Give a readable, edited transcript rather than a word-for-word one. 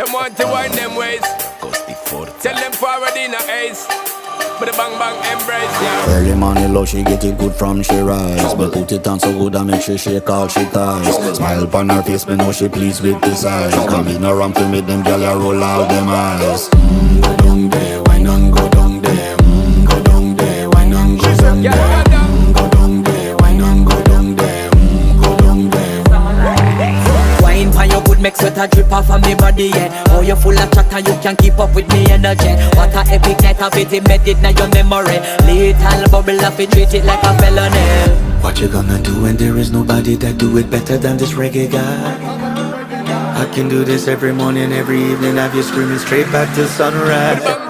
them want to wind them ways. Tell them forward in a ace. But the bang bang embrace, yeah. Early morning love, she get it good from she rise. But put it on so good and make she shake all she ties. Smile upon her face, me know she pleased with this eyes. Come in around to make them gyal a roll out them eyes. Go down there, why not go down there? Go down there, why not go down there? Go down there, why not go down there? Go down there. Wine pan your good make sweat a drip off of me body, yeah. Oh, you full of chatter, you can't keep up with me energy. What a epic night of it, embedded now your memory. Little bubble of it, treat it like a felony. What you gonna do when there is nobody that do it better than this reggae guy? I can do this every morning, every evening, have you screaming straight back to sunrise.